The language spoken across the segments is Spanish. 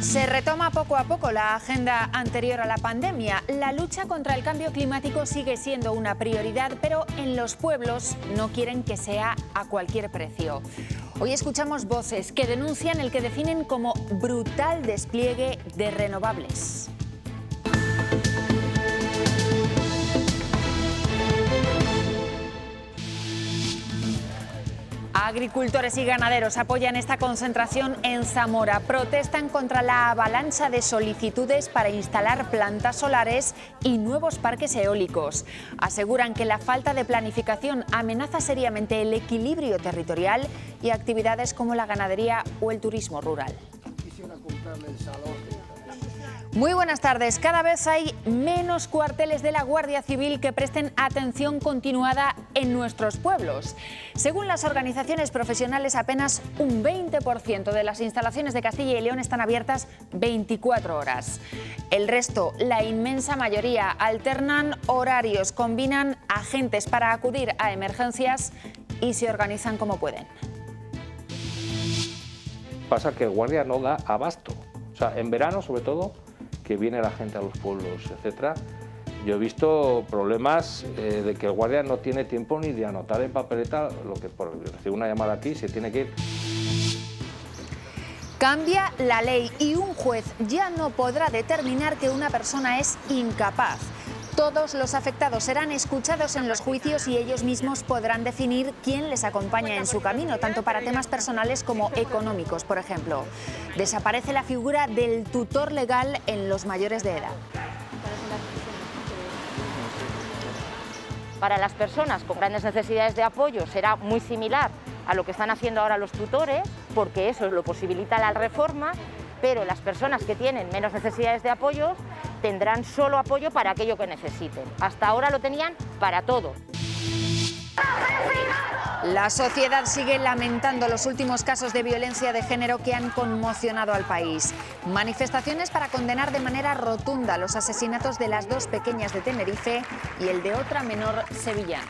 Se retoma poco a poco la agenda anterior a la pandemia. La lucha contra el cambio climático sigue siendo una prioridad, pero en los pueblos no quieren que sea a cualquier precio. Hoy escuchamos voces que denuncian el que definen como brutal despliegue de renovables. Agricultores y ganaderos apoyan esta concentración en Zamora. Protestan contra la avalancha de solicitudes para instalar plantas solares y nuevos parques eólicos. Aseguran que la falta de planificación amenaza seriamente el equilibrio territorial y actividades como la ganadería o el turismo rural. Muy buenas tardes. Cada vez hay menos cuarteles de la Guardia Civil que presten atención continuada en nuestros pueblos. Según las organizaciones profesionales, apenas un 20% de las instalaciones de Castilla y León están abiertas 24 horas. El resto, la inmensa mayoría, alternan horarios, combinan agentes para acudir a emergencias y se organizan como pueden. Pasa que el guardia no da abasto. O sea, en verano, sobre todo, que viene la gente a los pueblos, etcétera. Yo he visto problemas de que el guardia no tiene tiempo ni de anotar en papeleta lo que por recibir una llamada aquí se tiene que ir. Cambia la ley y un juez ya no podrá determinar que una persona es incapaz. Todos los afectados serán escuchados en los juicios y ellos mismos podrán definir quién les acompaña en su camino, tanto para temas personales como económicos, por ejemplo. Desaparece la figura del tutor legal en los mayores de edad. Para las personas con grandes necesidades de apoyo será muy similar a lo que están haciendo ahora los tutores, porque eso lo posibilita la reforma, pero las personas que tienen menos necesidades de apoyo tendrán solo apoyo para aquello que necesiten. Hasta ahora lo tenían para todo. La sociedad sigue lamentando los últimos casos de violencia de género que han conmocionado al país. Manifestaciones para condenar de manera rotunda los asesinatos de las dos pequeñas de Tenerife y el de otra menor sevillana.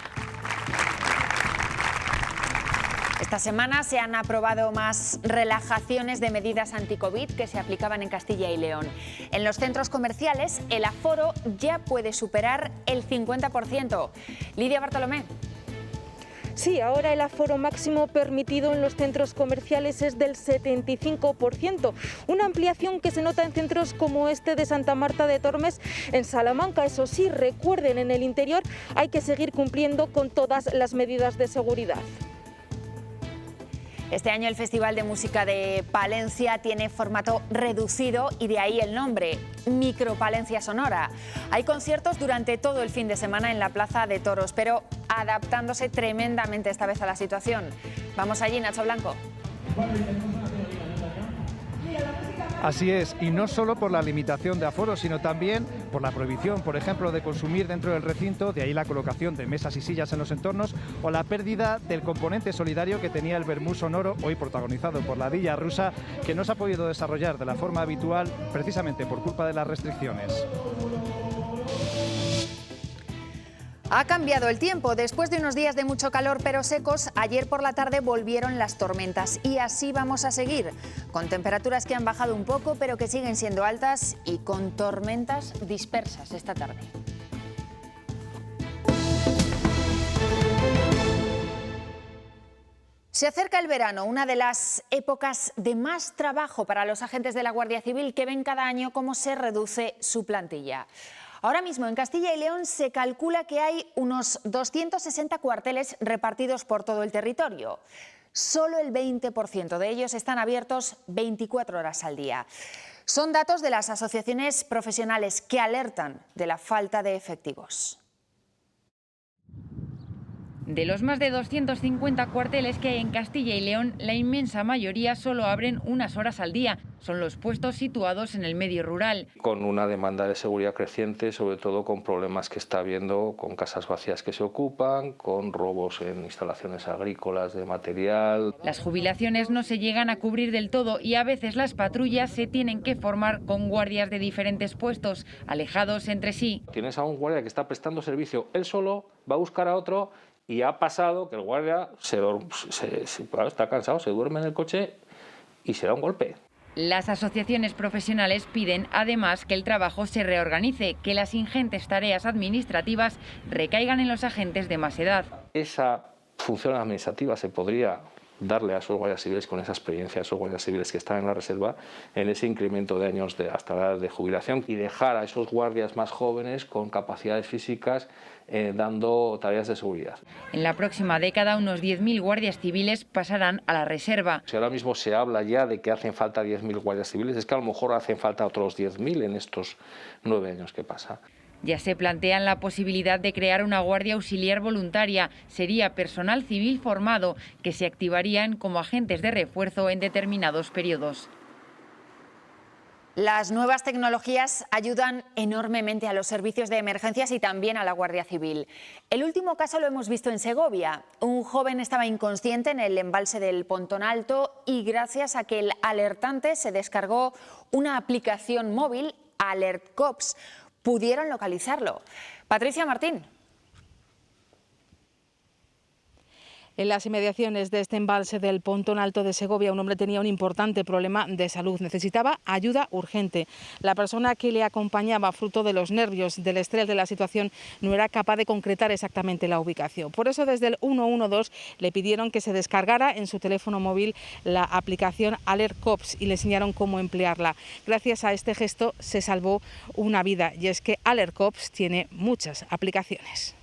Esta semana se han aprobado más relajaciones de medidas anti-COVID que se aplicaban en Castilla y León. En los centros comerciales el aforo ya puede superar el 50%. Lidia Bartolomé. Sí, ahora el aforo máximo permitido en los centros comerciales es del 75%, una ampliación que se nota en centros como este de Santa Marta de Tormes, en Salamanca. Eso sí, recuerden, en el interior hay que seguir cumpliendo con todas las medidas de seguridad. Este año el Festival de Música de Palencia tiene formato reducido y de ahí el nombre, Micropalencia Sonora. Hay conciertos durante todo el fin de semana en la Plaza de Toros, pero adaptándose tremendamente esta vez a la situación. Vamos allí, Nacho Blanco. Así es, y no solo por la limitación de aforo, sino también por la prohibición, por ejemplo, de consumir dentro del recinto, de ahí la colocación de mesas y sillas en los entornos, o la pérdida del componente solidario que tenía el vermú sonoro, hoy protagonizado por la Villa Rusa, que no se ha podido desarrollar de la forma habitual precisamente por culpa de las restricciones. Ha cambiado el tiempo. Después de unos días de mucho calor pero secos, ayer por la tarde volvieron las tormentas y así vamos a seguir, con temperaturas que han bajado un poco pero que siguen siendo altas y con tormentas dispersas esta tarde. Se acerca el verano, una de las épocas de más trabajo para los agentes de la Guardia Civil que ven cada año cómo se reduce su plantilla. Ahora mismo en Castilla y León se calcula que hay unos 260 cuarteles repartidos por todo el territorio. Solo el 20% de ellos están abiertos 24 horas al día. Son datos de las asociaciones profesionales que alertan de la falta de efectivos. De los más de 250 cuarteles que hay en Castilla y León, la inmensa mayoría solo abren unas horas al día. Son los puestos situados en el medio rural. Con una demanda de seguridad creciente, sobre todo con problemas que está habiendo con casas vacías que se ocupan, con robos en instalaciones agrícolas de material. Las jubilaciones no se llegan a cubrir del todo y a veces las patrullas se tienen que formar con guardias de diferentes puestos, alejados entre sí. Tienes a un guardia que está prestando servicio, él solo va a buscar a otro. Y ha pasado que el guardia está cansado, se duerme en el coche y se da un golpe. Las asociaciones profesionales piden además que el trabajo se reorganice, que las ingentes tareas administrativas recaigan en los agentes de más edad. Esa función administrativa se podría darle a esos guardias civiles con esa experiencia, a esos guardias civiles que están en la reserva, en ese incremento de años hasta la edad de jubilación, y dejar a esos guardias más jóvenes con capacidades físicas dando tareas de seguridad. En la próxima década unos 10.000 guardias civiles pasarán a la reserva. Si ahora mismo se habla ya de que hacen falta 10.000 guardias civiles, es que a lo mejor hacen falta otros 10.000 en estos 9 años que pasa. Ya se plantean la posibilidad de crear una guardia auxiliar voluntaria. Sería personal civil formado que se activarían como agentes de refuerzo en determinados periodos. Las nuevas tecnologías ayudan enormemente a los servicios de emergencias y también a la Guardia Civil. El último caso lo hemos visto en Segovia. Un joven estaba inconsciente en el embalse del Pontón Alto y gracias a que el alertante se descargó una aplicación móvil, Alert Cops, pudieron localizarlo. Patricia Martín. En las inmediaciones de este embalse del Pontón Alto de Segovia, un hombre tenía un importante problema de salud. Necesitaba ayuda urgente. La persona que le acompañaba, fruto de los nervios, del estrés de la situación, no era capaz de concretar exactamente la ubicación. Por eso, desde el 112 le pidieron que se descargara en su teléfono móvil la aplicación Alert Cops y le enseñaron cómo emplearla. Gracias a este gesto se salvó una vida, y es que Alert Cops tiene muchas aplicaciones.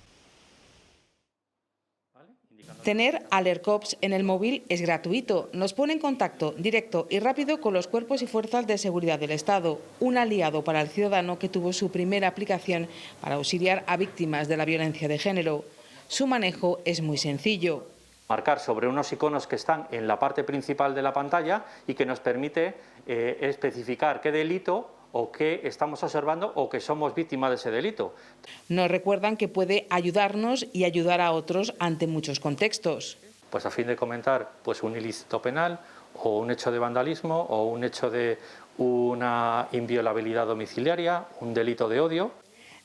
Tener Alert Cops en el móvil es gratuito. Nos pone en contacto directo y rápido con los cuerpos y fuerzas de seguridad del Estado. Un aliado para el ciudadano que tuvo su primera aplicación para auxiliar a víctimas de la violencia de género. Su manejo es muy sencillo. Marcar sobre unos iconos que están en la parte principal de la pantalla y que nos permite especificar qué delito o que estamos observando o que somos víctimas de ese delito. Nos recuerdan que puede ayudarnos y ayudar a otros ante muchos contextos. Pues a fin de comentar pues un ilícito penal o un hecho de vandalismo o un hecho de una inviolabilidad domiciliaria, un delito de odio.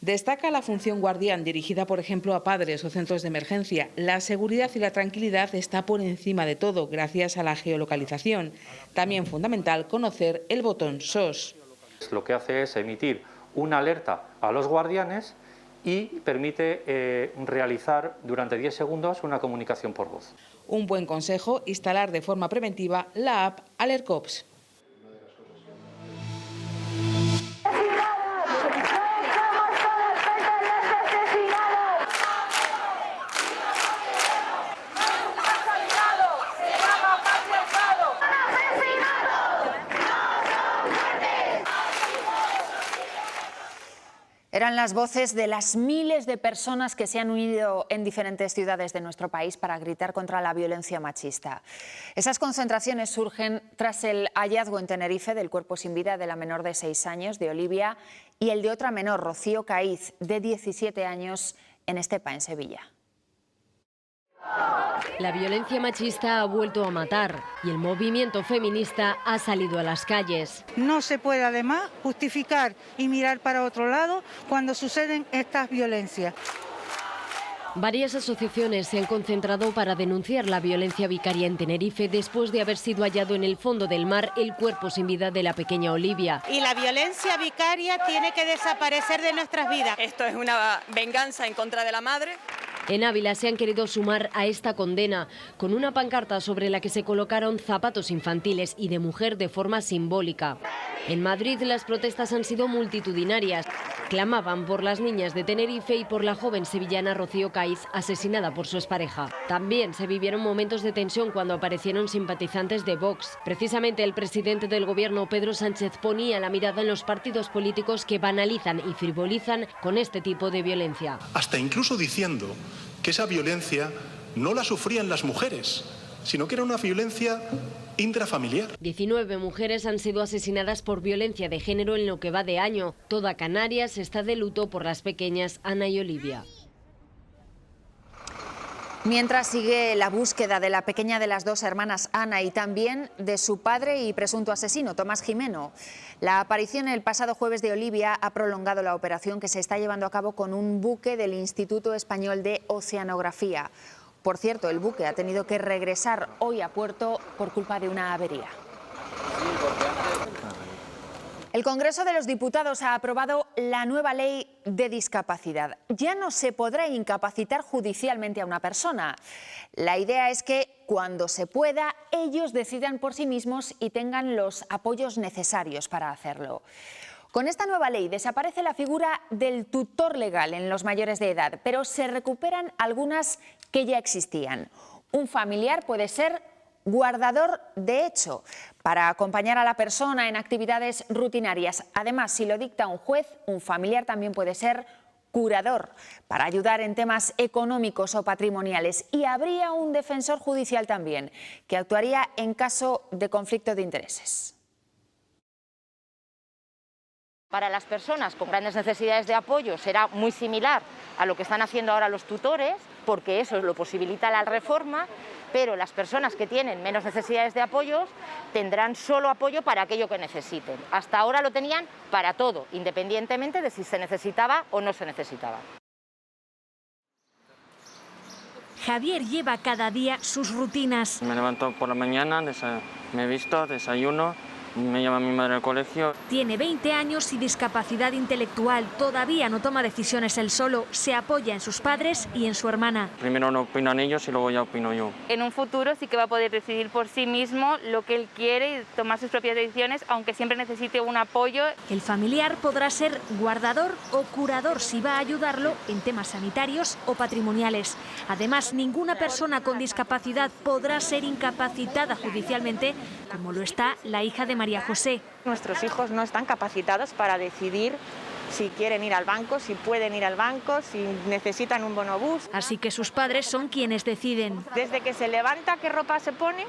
Destaca la función guardián dirigida, por ejemplo, a padres o centros de emergencia. La seguridad y la tranquilidad está por encima de todo gracias a la geolocalización. También fundamental conocer el botón SOS. Lo que hace es emitir una alerta a los guardianes y permite realizar durante 10 segundos una comunicación por voz. Un buen consejo, instalar de forma preventiva la app Alert Cops. Eran las voces de las miles de personas que se han unido en diferentes ciudades de nuestro país para gritar contra la violencia machista. Esas concentraciones surgen tras el hallazgo en Tenerife del cuerpo sin vida de la menor de 6 años, de Olivia, y el de otra menor, Rocío Caiz, de 17 años, en Estepa, en Sevilla. La violencia machista ha vuelto a matar y el movimiento feminista ha salido a las calles. No se puede además justificar y mirar para otro lado cuando suceden estas violencias. Varias asociaciones se han concentrado para denunciar la violencia vicaria en Tenerife después de haber sido hallado en el fondo del mar el cuerpo sin vida de la pequeña Olivia. Y la violencia vicaria tiene que desaparecer de nuestras vidas. Esto es una venganza en contra de la madre. En Ávila se han querido sumar a esta condena con una pancarta sobre la que se colocaron zapatos infantiles y de mujer de forma simbólica. En Madrid las protestas han sido multitudinarias. Clamaban por las niñas de Tenerife y por la joven sevillana Rocío Caiz, asesinada por su expareja. También se vivieron momentos de tensión cuando aparecieron simpatizantes de Vox. Precisamente el presidente del gobierno, Pedro Sánchez, ponía la mirada en los partidos políticos que banalizan y frivolizan con este tipo de violencia. Hasta incluso diciendo que esa violencia no la sufrían las mujeres, sino que era una violencia intrafamiliar. 19 mujeres han sido asesinadas por violencia de género en lo que va de año. Toda Canarias está de luto por las pequeñas Ana y Olivia. Mientras sigue la búsqueda de la pequeña de las dos hermanas Ana y también de su padre y presunto asesino, Tomás Jimeno. La aparición el pasado jueves de Olivia ha prolongado la operación que se está llevando a cabo con un buque del Instituto Español de Oceanografía. Por cierto, el buque ha tenido que regresar hoy a puerto por culpa de una avería. El Congreso de los Diputados ha aprobado la nueva ley de discapacidad. Ya no se podrá incapacitar judicialmente a una persona. La idea es que cuando se pueda, ellos decidan por sí mismos y tengan los apoyos necesarios para hacerlo. Con esta nueva ley desaparece la figura del tutor legal en los mayores de edad, pero se recuperan algunas que ya existían. Un familiar puede ser guardador de hecho, para acompañar a la persona en actividades rutinarias. Además, si lo dicta un juez, un familiar también puede ser curador, para ayudar en temas económicos o patrimoniales. Y habría un defensor judicial también, que actuaría en caso de conflicto de intereses. Para las personas con grandes necesidades de apoyo será muy similar a lo que están haciendo ahora los tutores, porque eso lo posibilita la reforma, pero las personas que tienen menos necesidades de apoyos tendrán solo apoyo para aquello que necesiten. Hasta ahora lo tenían para todo, independientemente de si se necesitaba o no se necesitaba. Javier lleva cada día sus rutinas. Me levanto por la mañana, me visto, desayuno, me lleva mi madre al colegio. Tiene 20 años y discapacidad intelectual. Todavía no toma decisiones él solo. Se apoya en sus padres y en su hermana. Primero no opinan ellos y luego ya opino yo. En un futuro sí que va a poder decidir por sí mismo lo que él quiere y tomar sus propias decisiones, aunque siempre necesite un apoyo. El familiar podrá ser guardador o curador si va a ayudarlo en temas sanitarios o patrimoniales. Además, ninguna persona con discapacidad podrá ser incapacitada judicialmente, como lo está la hija de María José. Nuestros hijos no están capacitados para decidir si quieren ir al banco, si pueden ir al banco, si necesitan un bonobús. Así que sus padres son quienes deciden. Desde que se levanta, qué ropa se pone,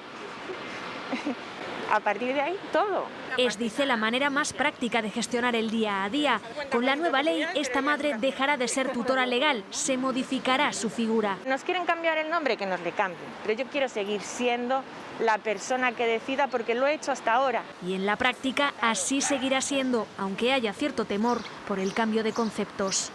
a partir de ahí todo. Es, dice, la manera más práctica de gestionar el día a día. Con la nueva ley, esta madre dejará de ser tutora legal, se modificará su figura. Nos quieren cambiar el nombre, que nos le cambien, pero yo quiero seguir siendo la persona que decida porque lo he hecho hasta ahora. Y en la práctica así seguirá siendo, aunque haya cierto temor por el cambio de conceptos.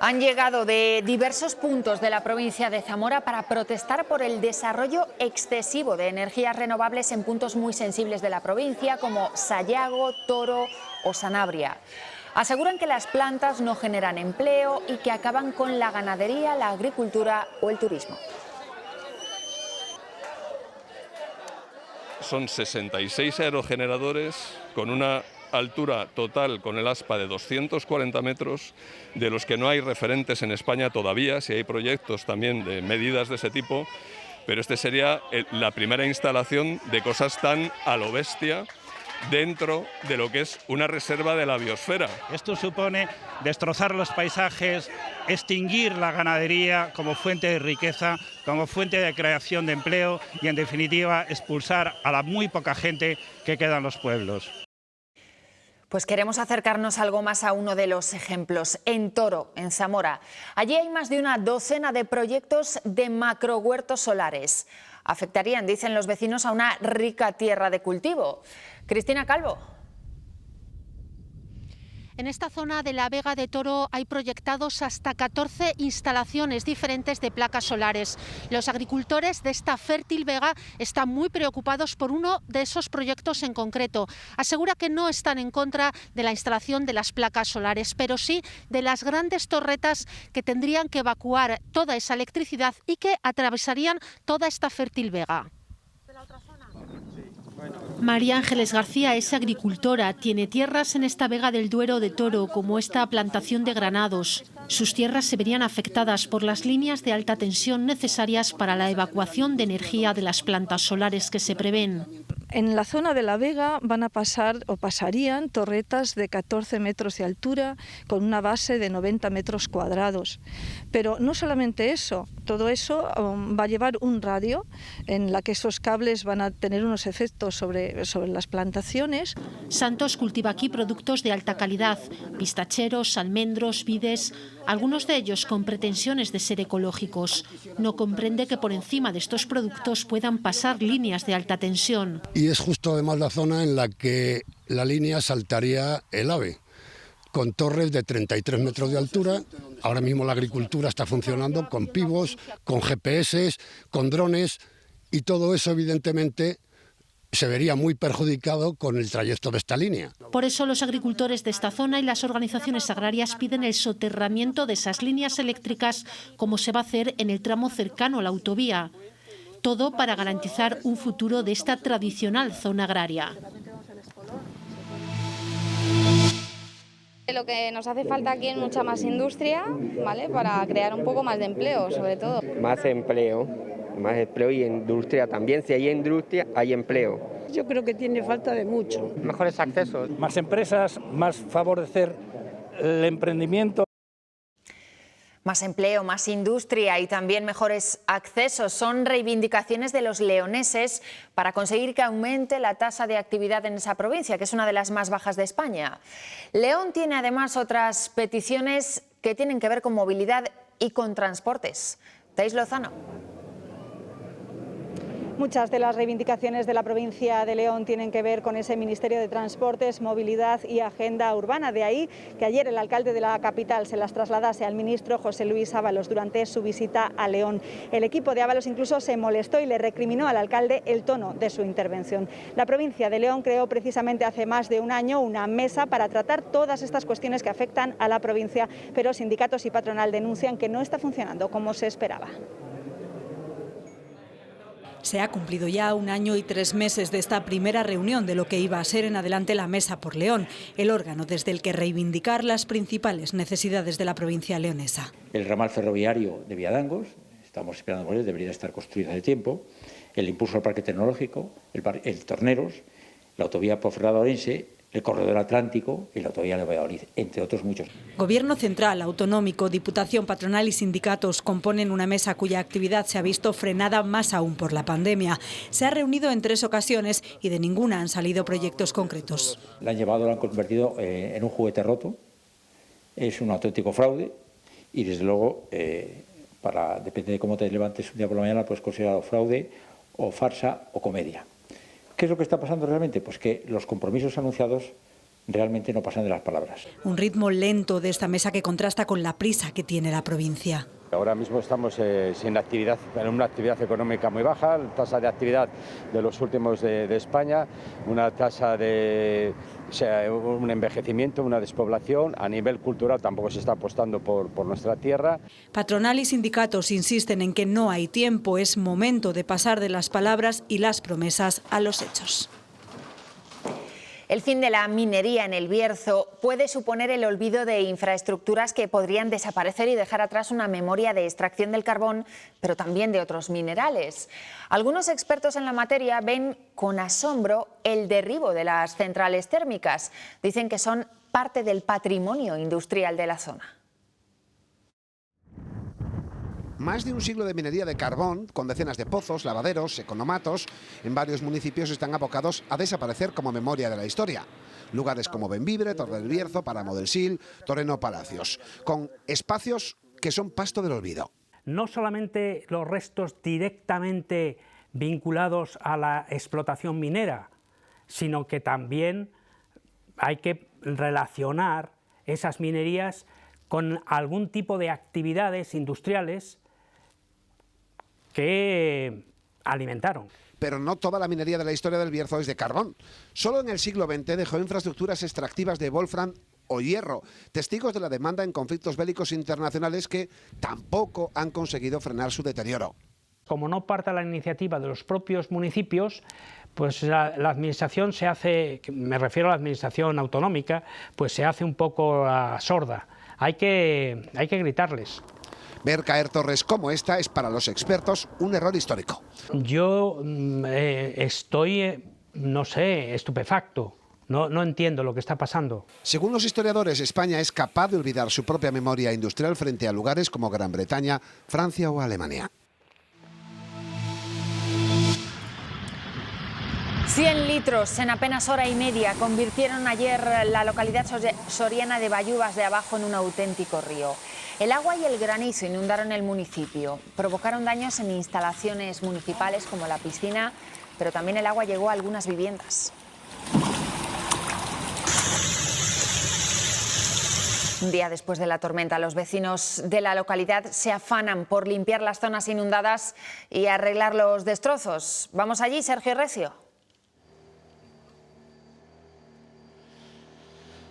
Han llegado de diversos puntos de la provincia de Zamora para protestar por el desarrollo excesivo de energías renovables en puntos muy sensibles de la provincia, como Sayago, Toro o Sanabria. Aseguran que las plantas no generan empleo y que acaban con la ganadería, la agricultura o el turismo. Son 66 aerogeneradores con una altura total con el aspa de 240 metros, de los que no hay referentes en España todavía, si hay proyectos también de medidas de ese tipo, pero este sería la primera instalación de cosas tan a lo bestia dentro de lo que es una reserva de la biosfera. Esto supone destrozar los paisajes, extinguir la ganadería como fuente de riqueza, como fuente de creación de empleo y, en definitiva, expulsar a la muy poca gente que queda en los pueblos. Pues queremos acercarnos algo más a uno de los ejemplos, en Toro, en Zamora. Allí hay más de una docena de proyectos de macrohuertos solares. Afectarían, dicen los vecinos, a una rica tierra de cultivo. Cristina Calvo. En esta zona de la Vega de Toro hay proyectados hasta 14 instalaciones diferentes de placas solares. Los agricultores de esta fértil vega están muy preocupados por uno de esos proyectos en concreto. Asegura que no están en contra de la instalación de las placas solares, pero sí de las grandes torretas que tendrían que evacuar toda esa electricidad y que atravesarían toda esta fértil vega. María Ángeles García es agricultora, tiene tierras en esta Vega del Duero de Toro, como esta plantación de granados. Sus tierras se verían afectadas por las líneas de alta tensión necesarias para la evacuación de energía de las plantas solares que se prevén. En la zona de la Vega van a pasar o pasarían torretas de 14 metros de altura con una base de 90 metros cuadrados. Pero no solamente eso, todo eso va a llevar un radio en la que esos cables van a tener unos efectos sobre las plantaciones. Santos cultiva aquí productos de alta calidad, pistacheros, almendros, vides, algunos de ellos con pretensiones de ser ecológicos. No comprende que por encima de estos productos puedan pasar líneas de alta tensión. Y es justo además la zona en la que la línea saltaría el AVE, con torres de 33 metros de altura Ahora mismo la agricultura está funcionando con pivos, con GPS, con drones, y todo eso evidentemente se vería muy perjudicado con el trayecto de esta línea. Por eso los agricultores de esta zona y las organizaciones agrarias piden el soterramiento de esas líneas eléctricas, como se va a hacer en el tramo cercano a la autovía. Todo para garantizar un futuro de esta tradicional zona agraria. Lo que nos hace falta aquí es mucha más industria, ¿vale? Para crear un poco más de empleo, sobre todo. Más empleo y industria también. Si hay industria, hay empleo. Yo creo que tiene falta de mucho. Mejores accesos. Más empresas, más favorecer el emprendimiento. Más empleo, más industria y también mejores accesos son reivindicaciones de los leoneses para conseguir que aumente la tasa de actividad en esa provincia, que es una de las más bajas de España. León tiene además otras peticiones que tienen que ver con movilidad y con transportes. Thais Lozano. Muchas de las reivindicaciones de la provincia de León tienen que ver con ese Ministerio de Transportes, Movilidad y Agenda Urbana. De ahí que ayer el alcalde de la capital se las trasladase al ministro José Luis Ábalos durante su visita a León. El equipo de Ábalos incluso se molestó y le recriminó al alcalde el tono de su intervención. La provincia de León creó precisamente hace más de un año una mesa para tratar todas estas cuestiones que afectan a la provincia, pero sindicatos y patronal denuncian que no está funcionando como se esperaba. Se ha cumplido ya 1 año y 3 meses de esta primera reunión de lo que iba a ser en adelante la Mesa por León, el órgano desde el que reivindicar las principales necesidades de la provincia leonesa. El ramal ferroviario de Viadangos, estamos esperando por él, debería estar construido hace tiempo, el impulso al parque tecnológico, el Torneros, la autovía Ponferrada-Orense, el corredor atlántico y la autovía de Valladolid, entre otros muchos. Gobierno central, autonómico, Diputación, patronal y sindicatos componen una mesa cuya actividad se ha visto frenada más aún por la pandemia. Se ha reunido en 3 ocasiones y de ninguna han salido proyectos concretos. La han convertido en un juguete roto, es un auténtico fraude y desde luego, depende de cómo te levantes un día por la mañana, pues considerado fraude o farsa o comedia. ¿Qué es lo que está pasando realmente? Pues que los compromisos anunciados realmente no pasan de las palabras. Un ritmo lento de esta mesa que contrasta con la prisa que tiene la provincia. Ahora mismo estamos sin actividad, en una actividad económica muy baja, la tasa de actividad de los últimos de España, una tasa de un envejecimiento, una despoblación. A nivel cultural tampoco se está apostando por nuestra tierra. Patronal y sindicatos insisten en que no hay tiempo, es momento de pasar de las palabras y las promesas a los hechos. El fin de la minería en el Bierzo puede suponer el olvido de infraestructuras que podrían desaparecer y dejar atrás una memoria de extracción del carbón, pero también de otros minerales. Algunos expertos en la materia ven con asombro el derribo de las centrales térmicas. Dicen que son parte del patrimonio industrial de la zona. Más de un siglo de minería de carbón, con decenas de pozos, lavaderos, economatos, en varios municipios están abocados a desaparecer como memoria de la historia. Lugares como Bembibre, Torre del Bierzo, Páramo del Sil, Toreno Palacios, con espacios que son pasto del olvido. No solamente los restos directamente vinculados a la explotación minera, sino que también hay que relacionar esas minerías con algún tipo de actividades industriales que alimentaron. Pero no toda la minería de la historia del Bierzo es de carbón. Solo en el siglo XX dejó infraestructuras extractivas de wolfram o hierro, testigos de la demanda en conflictos bélicos internacionales que tampoco han conseguido frenar su deterioro. Como no parta la iniciativa de los propios municipios, pues la administración se hace, me refiero a la administración autonómica, pues se hace un poco sorda. Hay que gritarles. Ver caer torres como esta es para los expertos un error histórico. Yo estoy, no sé, estupefacto. No entiendo lo que está pasando. Según los historiadores, España es capaz de olvidar su propia memoria industrial frente a lugares como Gran Bretaña, Francia o Alemania. 100 litros en apenas hora y media convirtieron ayer la localidad soriana de Bayuvas de Abajo en un auténtico río. El agua y el granizo inundaron el municipio, provocaron daños en instalaciones municipales como la piscina, pero también el agua llegó a algunas viviendas. Un día después de la tormenta, los vecinos de la localidad se afanan por limpiar las zonas inundadas y arreglar los destrozos. Vamos allí, Sergio Recio.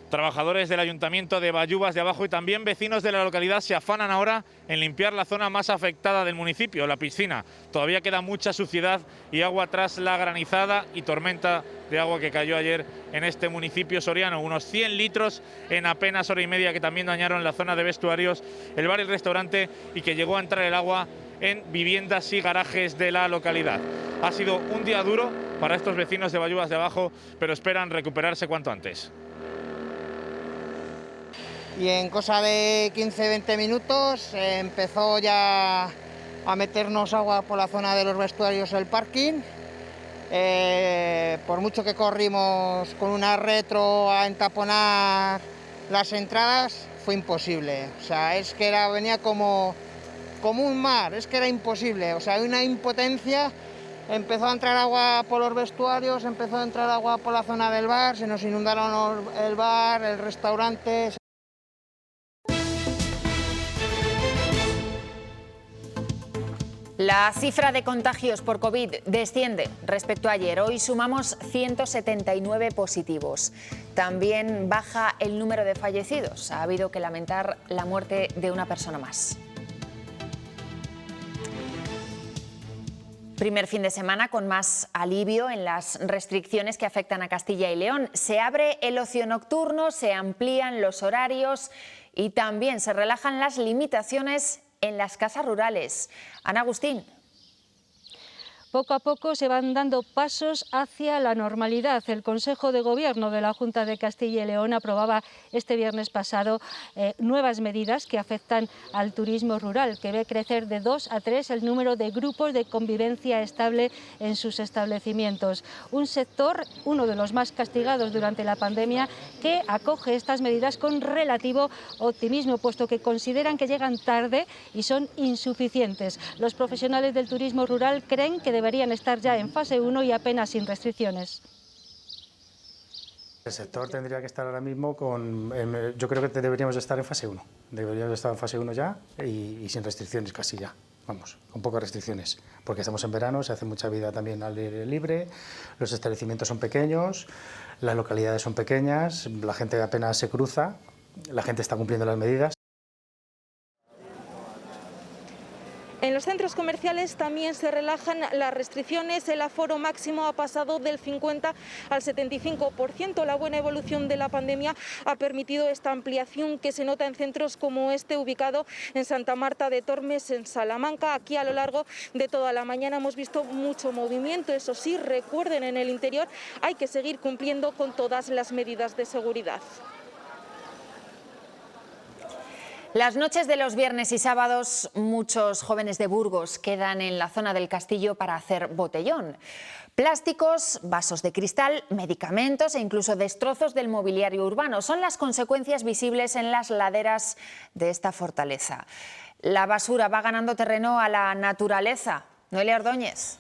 Trabajadores del Ayuntamiento de Bayuvas de Abajo y también vecinos de la localidad se afanan ahora en limpiar la zona más afectada del municipio, la piscina. Todavía queda mucha suciedad y agua tras la granizada y tormenta de agua que cayó ayer en este municipio soriano. Unos 100 litros en apenas hora y media que también dañaron la zona de vestuarios, el bar y el restaurante y que llegó a entrar el agua en viviendas y garajes de la localidad. Ha sido un día duro para estos vecinos de Bayuvas de Abajo, pero esperan recuperarse cuanto antes. Y en cosa de 15-20 minutos empezó ya a meternos agua por la zona de los vestuarios del parking. Por mucho que corrimos con una retro a entaponar las entradas, fue imposible. O sea, es que venía como un mar, es que era imposible. O sea, hay una impotencia. Empezó a entrar agua por los vestuarios, empezó a entrar agua por la zona del bar, se nos inundaron el bar, el restaurante. La cifra de contagios por COVID desciende respecto a ayer. Hoy sumamos 179 positivos. También baja el número de fallecidos. Ha habido que lamentar la muerte de una persona más. Primer fin de semana con más alivio en las restricciones que afectan a Castilla y León. Se abre el ocio nocturno, se amplían los horarios y también se relajan las limitaciones en las casas rurales. Ana Agustín. Poco a poco se van dando pasos hacia la normalidad. El Consejo de Gobierno de la Junta de Castilla y León aprobaba este viernes pasado nuevas medidas que afectan al turismo rural, que ve crecer de 2 a 3 el número de grupos de convivencia estable en sus establecimientos. Un sector, uno de los más castigados durante la pandemia, que acoge estas medidas con relativo optimismo, puesto que consideran que llegan tarde y son insuficientes. Los profesionales del turismo rural creen que deberían estar ya en fase 1 y apenas sin restricciones. El sector tendría que estar ahora mismo yo creo que deberíamos estar en fase 1. Deberíamos estar en fase 1 ya y sin restricciones casi ya. Vamos, con pocas restricciones, porque estamos en verano, se hace mucha vida también al aire libre, los establecimientos son pequeños, las localidades son pequeñas, la gente apenas se cruza, la gente está cumpliendo las medidas. En los centros comerciales también se relajan las restricciones, el aforo máximo ha pasado del 50 al 75%. La buena evolución de la pandemia ha permitido esta ampliación que se nota en centros como este ubicado en Santa Marta de Tormes, en Salamanca. Aquí a lo largo de toda la mañana hemos visto mucho movimiento. Eso sí, recuerden, en el interior hay que seguir cumpliendo con todas las medidas de seguridad. Las noches de los viernes y sábados, muchos jóvenes de Burgos quedan en la zona del castillo para hacer botellón. Plásticos, vasos de cristal, medicamentos e incluso destrozos del mobiliario urbano son las consecuencias visibles en las laderas de esta fortaleza. La basura va ganando terreno a la naturaleza. Noelia Ordóñez.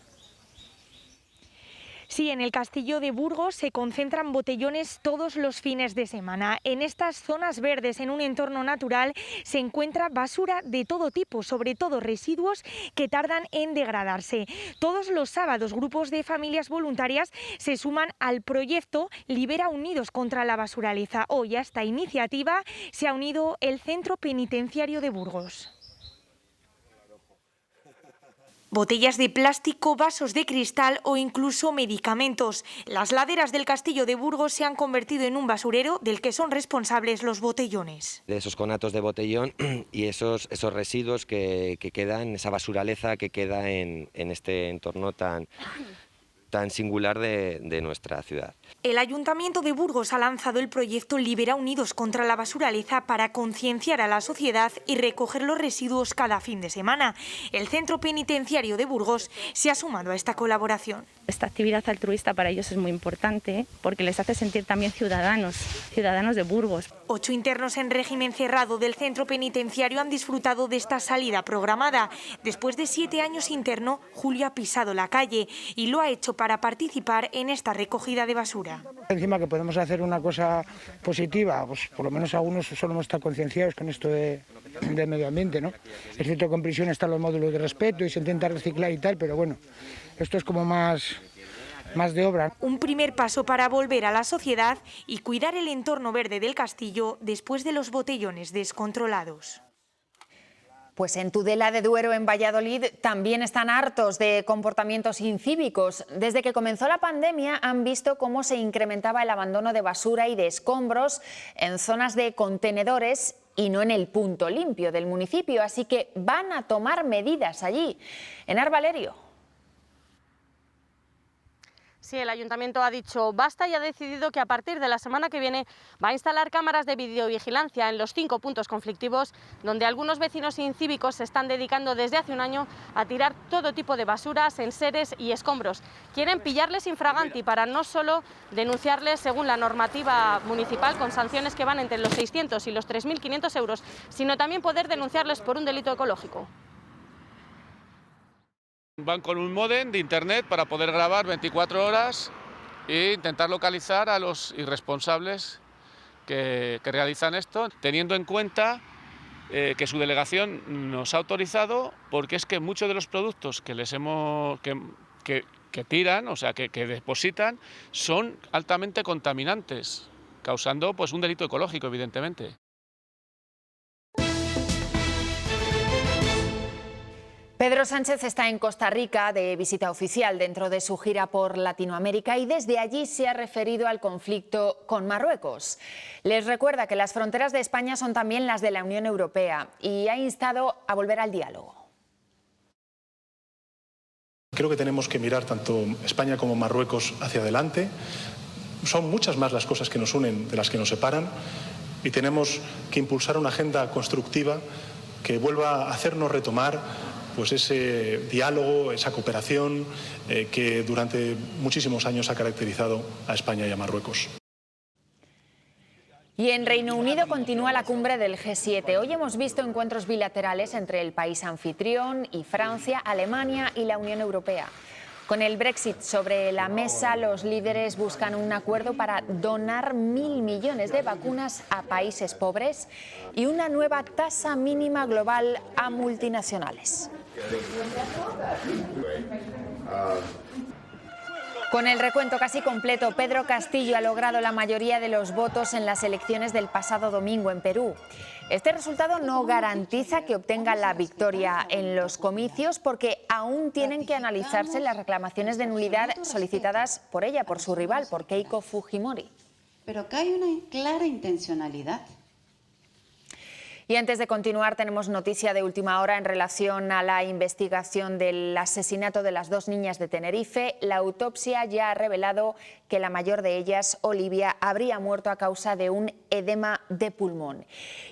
Sí, en el castillo de Burgos se concentran botellones todos los fines de semana. En estas zonas verdes, en un entorno natural, se encuentra basura de todo tipo, sobre todo residuos que tardan en degradarse. Todos los sábados, grupos de familias voluntarias se suman al proyecto Libera Unidos contra la Basuraleza. Hoy a esta iniciativa se ha unido el Centro Penitenciario de Burgos. Botellas de plástico, vasos de cristal o incluso medicamentos. Las laderas del castillo de Burgos se han convertido en un basurero del que son responsables los botellones. De esos conatos de botellón y esos residuos que quedan, esa basuraleza que queda en este entorno tan singular de nuestra ciudad. El Ayuntamiento de Burgos ha lanzado el proyecto Libera Unidos contra la Basuraleza para concienciar a la sociedad y recoger los residuos cada fin de semana. El Centro Penitenciario de Burgos se ha sumado a esta colaboración. Esta actividad altruista para ellos es muy importante porque les hace sentir también ciudadanos de Burgos. 8 internos en régimen cerrado del Centro Penitenciario han disfrutado de esta salida programada. Después de 7 años interno, Julio ha pisado la calle y lo ha hecho para participar en esta recogida de basura. Encima que podemos hacer una cosa positiva, pues por lo menos algunos solemos estar concienciados con esto de medio ambiente, ¿no? Es cierto que en prisión están los módulos de respeto y se intenta reciclar y tal, pero bueno, esto es como más de obra. Un primer paso para volver a la sociedad y cuidar el entorno verde del castillo después de los botellones descontrolados. Pues en Tudela de Duero, en Valladolid, también están hartos de comportamientos incívicos. Desde que comenzó la pandemia han visto cómo se incrementaba el abandono de basura y de escombros en zonas de contenedores y no en el punto limpio del municipio, así que van a tomar medidas allí. Enar Valerio. Sí, el ayuntamiento ha dicho basta y ha decidido que a partir de la semana que viene va a instalar cámaras de videovigilancia en los 5 puntos conflictivos donde algunos vecinos incívicos se están dedicando desde hace un año a tirar todo tipo de basuras, enseres y escombros. Quieren pillarles infraganti para no solo denunciarles según la normativa municipal con sanciones que van entre los 600 y los 3.500 euros, sino también poder denunciarles por un delito ecológico. Van con un módem de internet para poder grabar 24 horas e intentar localizar a los irresponsables que realizan esto, teniendo en cuenta que su delegación nos ha autorizado, porque es que muchos de los productos que les hemos que tiran, o sea, que depositan, son altamente contaminantes, causando pues un delito ecológico, evidentemente. Pedro Sánchez está en Costa Rica de visita oficial dentro de su gira por Latinoamérica y desde allí se ha referido al conflicto con Marruecos. Les recuerda que las fronteras de España son también las de la Unión Europea y ha instado a volver al diálogo. Creo que tenemos que mirar tanto España como Marruecos hacia adelante. Son muchas más las cosas que nos unen de las que nos separan y tenemos que impulsar una agenda constructiva que vuelva a hacernos retomar pues ese diálogo, esa cooperación que durante muchísimos años ha caracterizado a España y a Marruecos. Y en Reino Unido continúa la cumbre del G7. Hoy hemos visto encuentros bilaterales entre el país anfitrión y Francia, Alemania y la Unión Europea. Con el Brexit sobre la mesa, los líderes buscan un acuerdo para donar 1.000 millones de vacunas a países pobres y una nueva tasa mínima global a multinacionales. Con el recuento casi completo, Pedro Castillo ha logrado la mayoría de los votos en las elecciones del pasado domingo en Perú. Este resultado no garantiza que obtenga la victoria en los comicios porque aún tienen que analizarse las reclamaciones de nulidad solicitadas por ella, por su rival, por Keiko Fujimori. Pero que hay una clara intencionalidad. Y antes de continuar, tenemos noticia de última hora en relación a la investigación del asesinato de las 2 niñas de Tenerife. La autopsia ya ha revelado que la mayor de ellas, Olivia, habría muerto a causa de un edema de pulmón.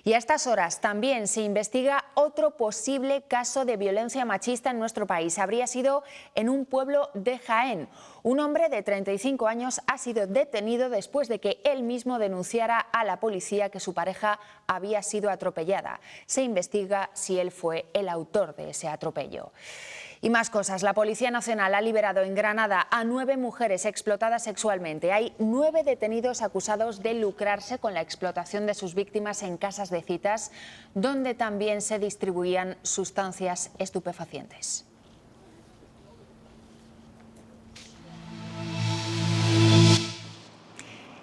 Y a estas horas también se investiga otro posible caso de violencia machista en nuestro país. Habría sido en un pueblo de Jaén. Un hombre de 35 años ha sido detenido después de que él mismo denunciara a la policía que su pareja había sido atropellada. Se investiga si él fue el autor de ese atropello. Y más cosas. La Policía Nacional ha liberado en Granada a 9 mujeres explotadas sexualmente. Hay 9 detenidos acusados de lucrarse con la explotación de sus víctimas en casas de citas, donde también se distribuían sustancias estupefacientes.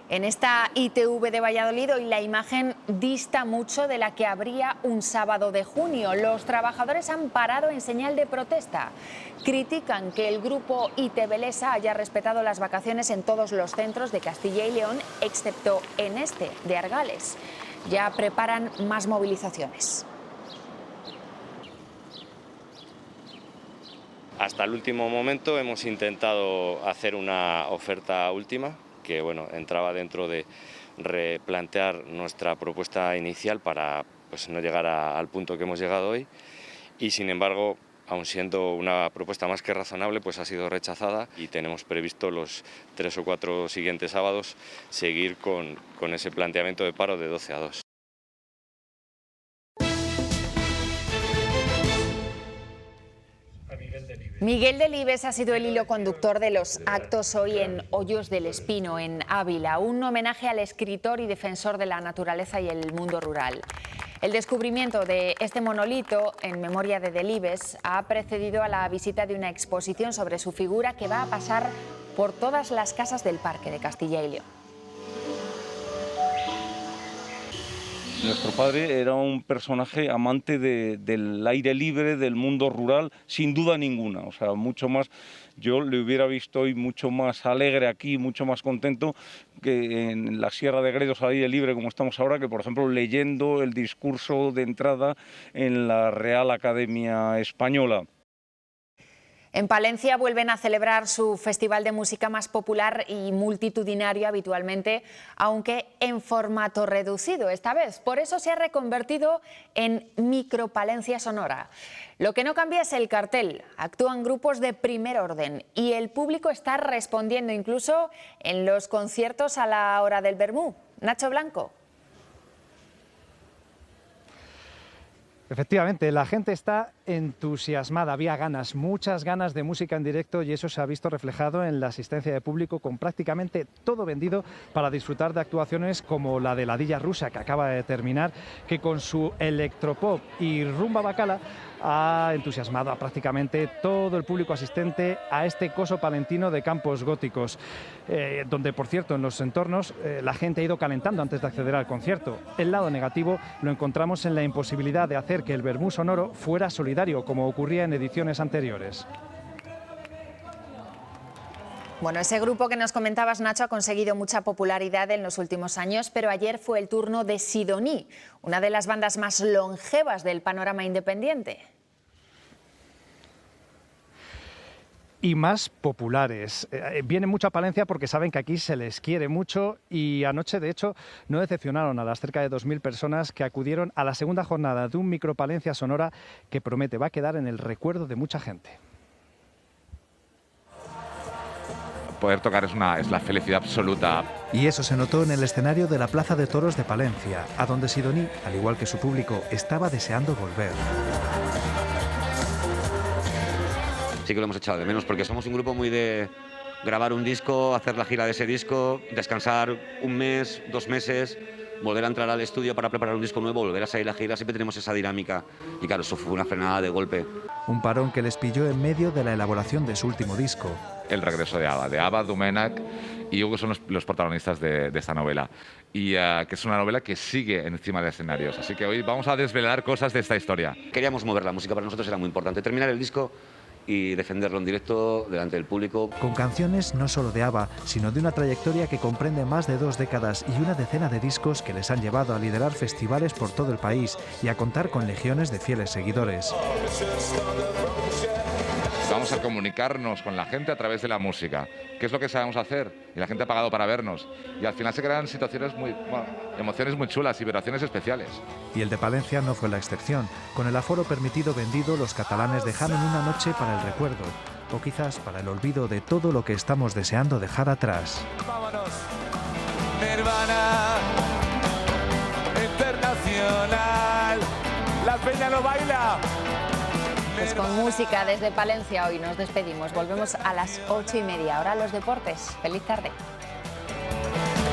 En esta ITV de Valladolid hoy la imagen dista mucho de la que habría un sábado de junio. Los trabajadores han parado en señal de protesta. Critican que el grupo ITV-Lesa haya respetado las vacaciones en todos los centros de Castilla y León, excepto en este de Argales. Ya preparan más movilizaciones. Hasta el último momento hemos intentado hacer una oferta última que bueno, entraba dentro de replantear nuestra propuesta inicial para pues, no llegar al punto que hemos llegado hoy y sin embargo, aun siendo una propuesta más que razonable, pues ha sido rechazada y tenemos previsto los 3 o 4 siguientes sábados seguir con ese planteamiento de paro de 12 a 2. A nivel de Miguel Delibes ha sido el hilo conductor de los actos hoy en Hoyos del Espino, en Ávila, un homenaje al escritor y defensor de la naturaleza y el mundo rural. El descubrimiento de este monolito en memoria de Delibes ha precedido a la visita de una exposición sobre su figura que va a pasar por todas las casas del Parque de Castilla y León. Nuestro padre era un personaje amante del aire libre, del mundo rural, sin duda ninguna. O sea, mucho más, yo le hubiera visto hoy mucho más alegre aquí, mucho más contento que en la Sierra de Gredos al aire libre como estamos ahora, que por ejemplo leyendo el discurso de entrada en la Real Academia Española. En Palencia vuelven a celebrar su festival de música más popular y multitudinario habitualmente, aunque en formato reducido esta vez. Por eso se ha reconvertido en Micropalencia Sonora. Lo que no cambia es el cartel. Actúan grupos de primer orden y el público está respondiendo incluso en los conciertos a la hora del vermú. Nacho Blanco. Efectivamente, la gente está entusiasmada, había ganas, muchas ganas de música en directo y eso se ha visto reflejado en la asistencia de público con prácticamente todo vendido para disfrutar de actuaciones como la de Ladilla Rusa que acaba de terminar, que con su electropop y rumba bacala ha entusiasmado a prácticamente todo el público asistente a este coso palentino de Campos Góticos, donde por cierto en los entornos la gente ha ido calentando antes de acceder al concierto. El lado negativo lo encontramos en la imposibilidad de hacer que el vermú sonoro fuera solidario, como ocurría en ediciones anteriores. Bueno, ese grupo que nos comentabas, Nacho, ha conseguido mucha popularidad en los últimos años, pero ayer fue el turno de Sidoní, una de las bandas más longevas del panorama independiente. Y más populares. Vienen mucho a Palencia porque saben que aquí se les quiere mucho y anoche, de hecho, no decepcionaron a las cerca de 2.000 personas que acudieron a la segunda jornada de un Micropalencia Sonora que promete va a quedar en el recuerdo de mucha gente. Poder tocar es la felicidad absoluta. Y eso se notó en el escenario de la Plaza de Toros de Palencia, a donde Sidoní, al igual que su público, estaba deseando volver. Sí que lo hemos echado de menos porque somos un grupo muy de grabar un disco, hacer la gira de ese disco, descansar un mes, 2 meses, volver a entrar al estudio para preparar un disco nuevo, volver a salir a gira, siempre tenemos esa dinámica y claro, eso fue una frenada de golpe. Un parón que les pilló en medio de la elaboración de su último disco. El regreso de Ava, Domènech y Hugo son los protagonistas de esta novela. Y que es una novela que sigue encima de escenarios. Así que hoy vamos a desvelar cosas de esta historia. Queríamos mover la música, para nosotros era muy importante terminar el disco y defenderlo en directo delante del público. Con canciones no solo de ABBA, sino de una trayectoria que comprende más de 2 décadas y una decena de discos que les han llevado a liderar festivales por todo el país y a contar con legiones de fieles seguidores. Vamos a comunicarnos con la gente a través de la música, que es lo que sabemos hacer, y la gente ha pagado para vernos. Y al final se crean situaciones emociones muy chulas y vibraciones especiales. Y el de Palencia no fue la excepción. Con el aforo permitido vendido, los catalanes dejaron una noche para el recuerdo, o quizás para el olvido de todo lo que estamos deseando dejar atrás. Vámonos. Nirvana Internacional. La peña no baila. Pues con música desde Palencia hoy nos despedimos. Volvemos a las 8:30. Ahora los deportes. Feliz tarde.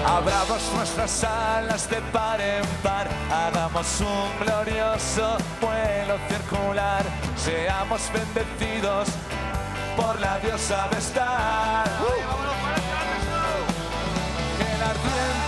Abramos nuestras alas de par en par, hagamos un glorioso vuelo circular, seamos bendecidos por la diosa Vestal. Que el ardiente